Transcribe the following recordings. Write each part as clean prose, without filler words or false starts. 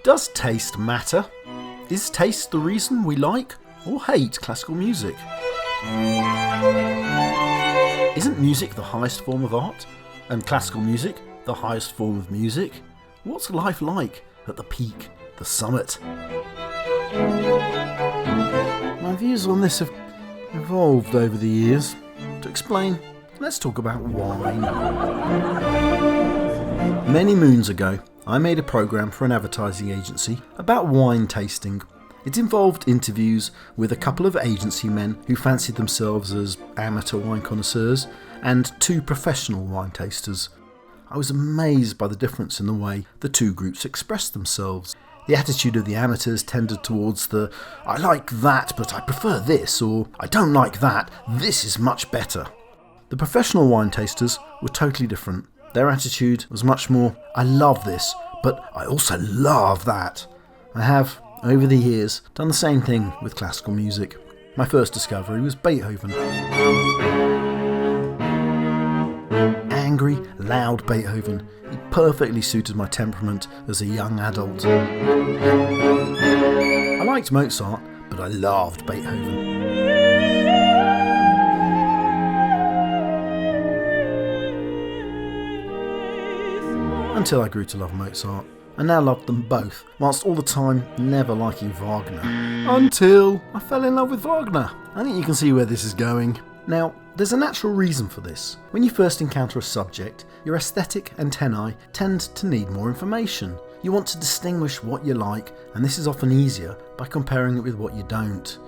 Does taste matter? Is taste the reason we like or hate classical music? Isn't music the highest form of art? And classical music the highest form of music? What's life like at the peak, the summit? My views on this have evolved over the years. To explain, let's talk about wine. Many moons ago, I made a programme for an advertising agency about wine tasting. It involved interviews with a couple of agency men who fancied themselves as amateur wine connoisseurs and 2 professional wine tasters. I was amazed by the difference in the way the 2 groups expressed themselves. The attitude of the amateurs tended towards the "I like that but I prefer this" or "I don't like that, this is much better." The professional wine tasters were totally different. Their attitude was much more "I love this, but I also love that." I have, over the years, done the same thing with classical music. My first discovery was Beethoven. Angry, loud Beethoven. He perfectly suited my temperament as a young adult. I liked Mozart, but I loved Beethoven. Until I grew to love Mozart. I now love them both, whilst all the time never liking Wagner. Until I fell in love with Wagner. I think you can see where this is going. Now, there's a natural reason for this. When you first encounter a subject, your aesthetic antennae tend to need more information. You want to distinguish what you like, and this is often easier by comparing it with what you don't.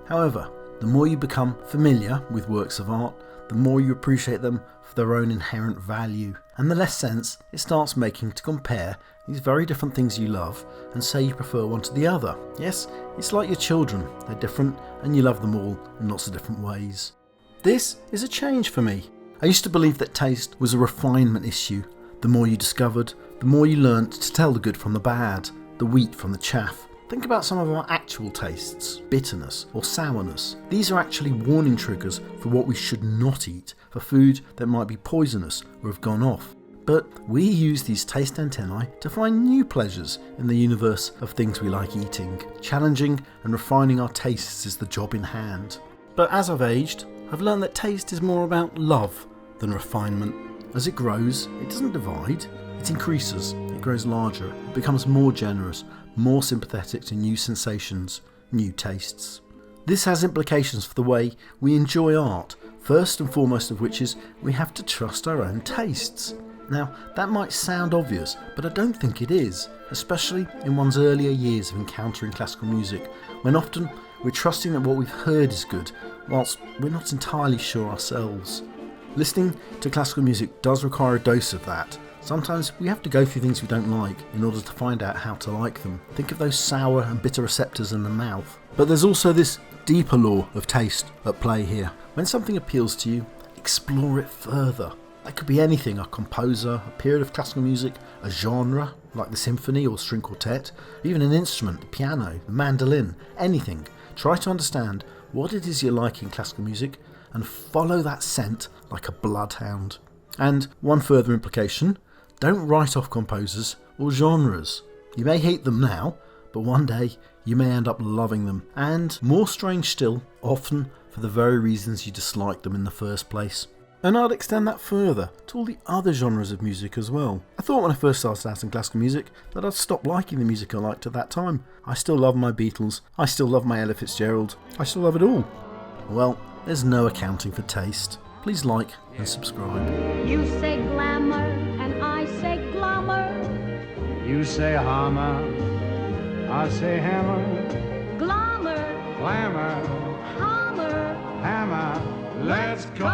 However, the more you become familiar with works of art, the more you appreciate them for their own inherent value, and the less sense it starts making to compare these very different things you love and say you prefer one to the other. Yes, it's like your children. They're different and you love them all in lots of different ways. This is a change for me. I used to believe that taste was a refinement issue. The more you discovered, the more you learnt to tell the good from the bad, the wheat from the chaff. Think about some of our actual tastes, bitterness or sourness. These are actually warning triggers for what we should not eat, for food that might be poisonous or have gone off. But we use these taste antennae to find new pleasures in the universe of things we like eating. Challenging and refining our tastes is the job in hand. But as I've aged, I've learned that taste is more about love than refinement. As it grows, it doesn't divide, it increases, it grows larger, it becomes more generous, more sympathetic to new sensations, new tastes. This has implications for the way we enjoy art, first and foremost of which is we have to trust our own tastes. Now, that might sound obvious, but I don't think it is, especially in one's earlier years of encountering classical music, when often we're trusting that what we've heard is good, whilst we're not entirely sure ourselves. Listening to classical music does require a dose of that. Sometimes we have to go through things we don't like in order to find out how to like them. Think of those sour and bitter receptors in the mouth. But there's also this deeper law of taste at play here. When something appeals to you, explore it further. That could be anything, a composer, a period of classical music, a genre, like the symphony or string quartet, even an instrument, the piano, the mandolin, anything. Try to understand what it is you like in classical music and follow that scent like a bloodhound. And one further implication, don't write off composers or genres. You may hate them now, but one day you may end up loving them. And more strange still, often for the very reasons you dislike them in the first place. And I'd extend that further to all the other genres of music as well. I thought when I first started out in classical music that I'd stop liking the music I liked at that time. I still love my Beatles, I still love my Ella Fitzgerald, I still love it all. Well, there's no accounting for taste. Please like and subscribe. You say glamour and I say glamour. You say hammer, I say hammer. Glamour, Glamour, hammer. hammer, let's go.